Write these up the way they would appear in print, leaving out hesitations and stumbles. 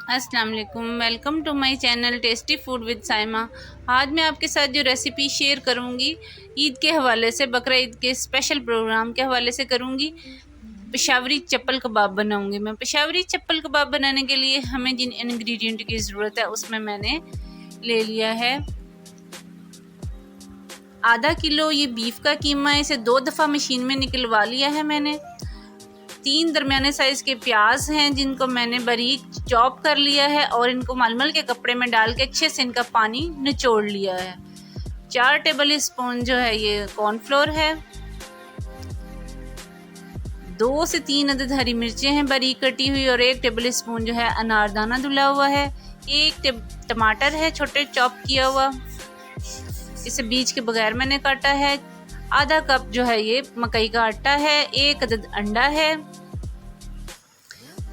अस्सलाम वालेकुम, welcome to my channel tasty food with Saima. आज मैं आपके साथ जो रेसिपी शेयर करूंगी ईद के हवाले से, बकरा ईद के स्पेशल प्रोग्राम के हवाले से करूंगी। पेशावरी चप्पल कबाब बनाऊंगी मैं। पेशावरी चप्पल कबाब बनाने के लिए हमें जिन इंग्रेडिएंट की ज़रूरत है उसमें मैंने ले लिया है आधा किलो ये बीफ का कीमा है। इसे 2 दफ़ा मशीन में निकलवा लिया है मैंने। 3 दरमियाने साइज़ के प्याज हैं जिनको मैंने बारीक चॉप कर लिया है और इनको मलमल के कपड़े में डाल के अच्छे से इनका पानी निचोड़ लिया है। 4 टेबल स्पून जो है ये कॉर्नफ्लोर है। 2 से 3 अदद हरी मिर्चें हैं बारीक कटी हुई और 1 टेबल स्पून जो है अनारदाना धुला हुआ है। 1 टमाटर है छोटे चॉप किया हुआ, इसे बीज के बगैर मैंने काटा है। आधा कप जो है ये मकई का आटा है। 1 अदद अंडा है।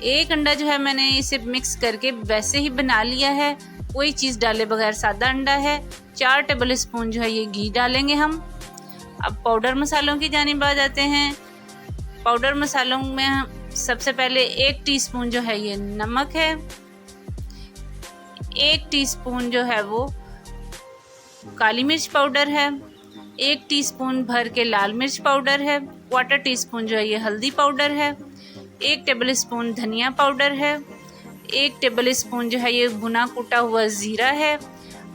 1 अंडा जो है मैंने इसे मिक्स करके वैसे ही बना लिया है, कोई चीज़ डाले बगैर सादा अंडा है। 4 टेबल स्पून जो है ये घी डालेंगे हम। अब पाउडर मसालों की जानिब आ जाते हैं। पाउडर मसालों में हम सबसे पहले 1 टीस्पून जो है ये नमक है। 1 टीस्पून जो है वो काली मिर्च पाउडर है। 1 टीस्पून भर के लाल मिर्च पाउडर है। 1/4 टीस्पून जो है ये हल्दी पाउडर है। 1 टेबल स्पून धनिया पाउडर है। 1 टेबल स्पून जो है ये भुना कुटा हुआ ज़ीरा है।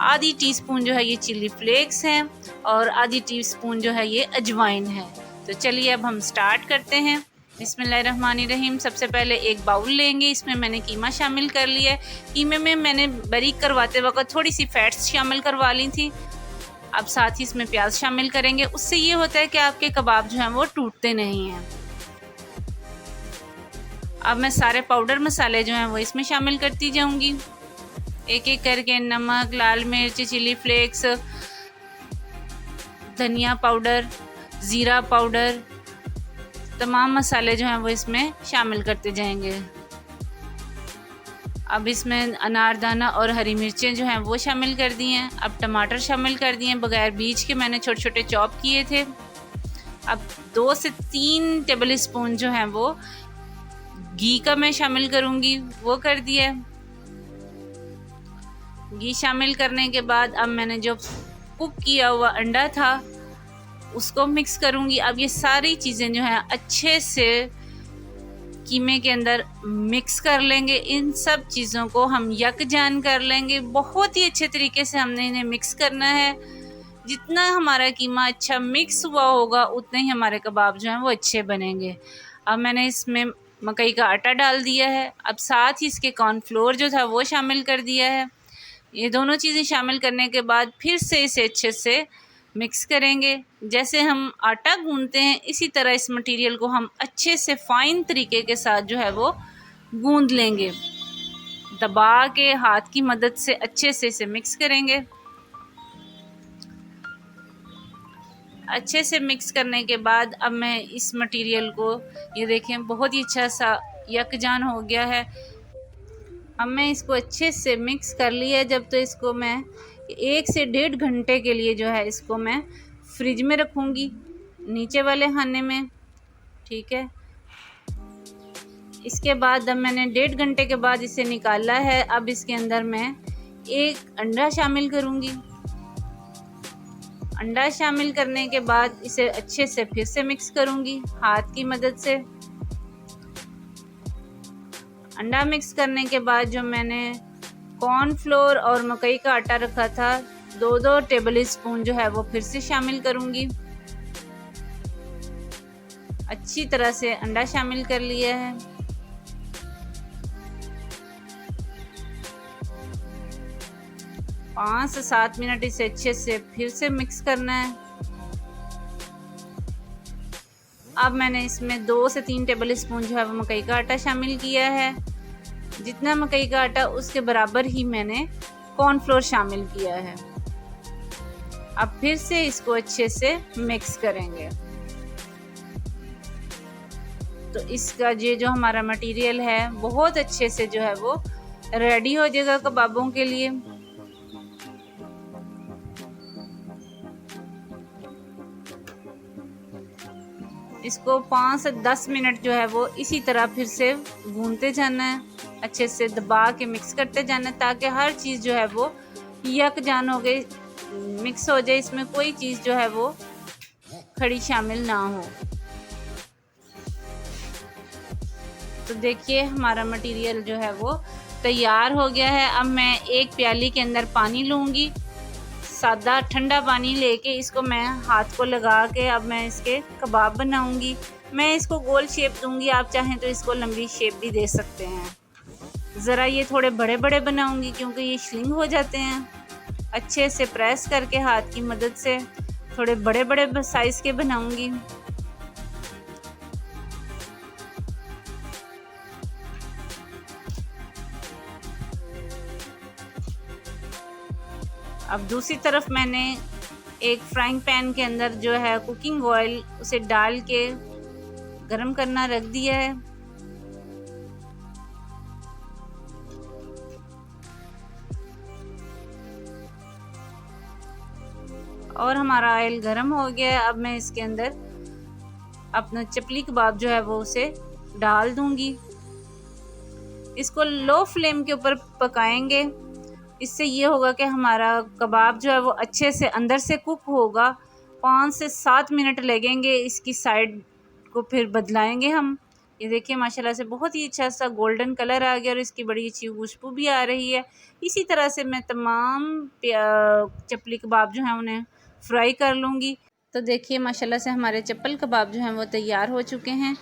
आधी टीस्पून जो है ये चिली फ्लेक्स हैं और आधी टीस्पून जो है ये अजवाइन है। तो चलिए अब हम स्टार्ट करते हैं। बिस्मिल्लाहिर्रहमानिर्रहीम। सबसे पहले एक बाउल लेंगे, इसमें मैंने कीमा शामिल कर लिया है। कीमे में मैंने बारीक करवाते वक्त थोड़ी सी फैट्स शामिल करवा ली थी। अब साथ ही इसमें प्याज शामिल करेंगे, उससे ये होता है कि आपके कबाब जो हैं वो टूटते नहीं हैं। अब मैं सारे पाउडर मसाले जो हैं वो इसमें शामिल करती जाऊंगी, एक एक करके। नमक, लाल मिर्च, चिली फ्लेक्स, धनिया पाउडर, ज़ीरा पाउडर, तमाम मसाले जो हैं वो इसमें शामिल करते जाएंगे। अब इसमें अनारदाना और हरी मिर्चें जो हैं वो शामिल कर दी हैं। अब टमाटर शामिल कर दिए बगैर बीज के, मैंने छोटे छोटे चॉप किए थे। अब 2 से 3 टेबल स्पून जो हैं वो घी का मैं शामिल करूँगी, वो कर दिया। घी शामिल करने के बाद अब मैंने जो कुक किया हुआ अंडा था उसको मिक्स करूँगी। अब ये सारी चीज़ें जो हैं अच्छे से कीमे के अंदर मिक्स कर लेंगे। इन सब चीज़ों को हम यकजान कर लेंगे। बहुत ही अच्छे तरीके से हमने इन्हें मिक्स करना है। जितना हमारा कीमा अच्छा मिक्स हुआ होगा उतने ही हमारे कबाब जो हैं वो अच्छे बनेंगे। अब मैंने इसमें मकई का आटा डाल दिया है। अब साथ ही इसके कॉर्नफ्लोर जो था वो शामिल कर दिया है। ये दोनों चीज़ें शामिल करने के बाद फिर से इसे अच्छे से मिक्स करेंगे। जैसे हम आटा गूंदते हैं इसी तरह इस मटेरियल को हम अच्छे से फ़ाइन तरीके के साथ जो है वो गूंद लेंगे। दबा के हाथ की मदद से अच्छे से इसे मिक्स करेंगे। अच्छे से मिक्स करने के बाद अब मैं इस मटेरियल को, ये देखें बहुत ही अच्छा सा यकजान हो गया है। अब मैं इसको अच्छे से मिक्स कर लिया है। जब तो इसको मैं 1 से 1.5 घंटे के लिए जो है इसको मैं फ्रिज में रखूँगी, नीचे वाले खाने में, ठीक है। इसके बाद अब मैंने 1.5 घंटे के बाद इसे निकाला है। अब इसके अंदर मैं 1 अंडा शामिल करूँगी। अंडा शामिल करने के बाद इसे अच्छे से फिर से मिक्स करूँगी हाथ की मदद से। अंडा मिक्स करने के बाद जो मैंने कॉर्नफ्लोर और मकई का आटा रखा था 2-2 टेबल स्पून जो है वो फिर से शामिल करूँगी। अच्छी तरह से अंडा शामिल कर लिया है। पाँच से 7 मिनट इसे अच्छे से फिर से मिक्स करना है। अब मैंने इसमें 2 से 3 टेबल स्पून जो है वो मकई का आटा शामिल किया है। जितना मकई का आटा उसके बराबर ही मैंने कॉर्नफ्लोर शामिल किया है। अब फिर से इसको अच्छे से मिक्स करेंगे। तो इसका ये जो हमारा मटेरियल है बहुत अच्छे से जो है वो रेडी हो जाएगा कबाबों के लिए। इसको 5 से 10 मिनट जो है वो इसी तरह फिर से भूनते जाना है। अच्छे से दबा के मिक्स करते जाना ताकि हर चीज़ जो है वो यकजान हो गई, मिक्स हो जाए, इसमें कोई चीज़ जो है वो खड़ी शामिल ना हो। तो देखिए हमारा मटेरियल जो है वो तैयार हो गया है। अब मैं एक प्याली के अंदर पानी लूँगी, सादा ठंडा पानी लेके इसको मैं हाथ को लगा के अब मैं इसके कबाब बनाऊँगी। मैं इसको गोल शेप दूँगी, आप चाहें तो इसको लंबी शेप भी दे सकते हैं। ज़रा ये थोड़े बड़े बड़े बनाऊँगी क्योंकि ये श्लिंग हो जाते हैं। अच्छे से प्रेस करके हाथ की मदद से थोड़े बड़े बड़े साइज़ के बनाऊँगी। अब दूसरी तरफ मैंने एक फ्राइंग पैन के अंदर जो है कुकिंग ऑयल उसे डाल के गरम करना रख दिया है। और हमारा ऑयल गरम हो गया है। अब मैं इसके अंदर अपना चपली कबाब जो है वो उसे डाल दूंगी। इसको लो फ्लेम के ऊपर पकाएंगे, इससे ये होगा कि हमारा कबाब जो है वो अच्छे से अंदर से कुक होगा। 5 से 7 मिनट लगेंगे, इसकी साइड को फिर बदलाएंगे हम। ये देखिए माशाल्लाह से बहुत ही अच्छा सा गोल्डन कलर आ गया और इसकी बड़ी अच्छी खुशबू भी आ रही है। इसी तरह से मैं तमाम चपली कबाब जो हैं उन्हें फ्राई कर लूँगी। तो देखिए माशाल्लाह से हमारे चप्पल कबाब जो हैं वो तैयार हो चुके हैं।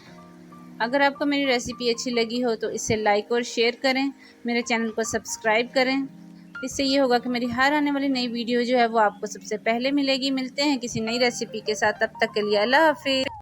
अगर आपको मेरी रेसिपी अच्छी लगी हो तो इसे लाइक और शेयर करें, मेरे चैनल को सब्सक्राइब करें। इससे ये होगा कि मेरी हर आने वाली नई वीडियो जो है वो आपको सबसे पहले मिलेगी। मिलते हैं किसी नई रेसिपी के साथ, तब तक के लिए अल्लाह हाफिज़।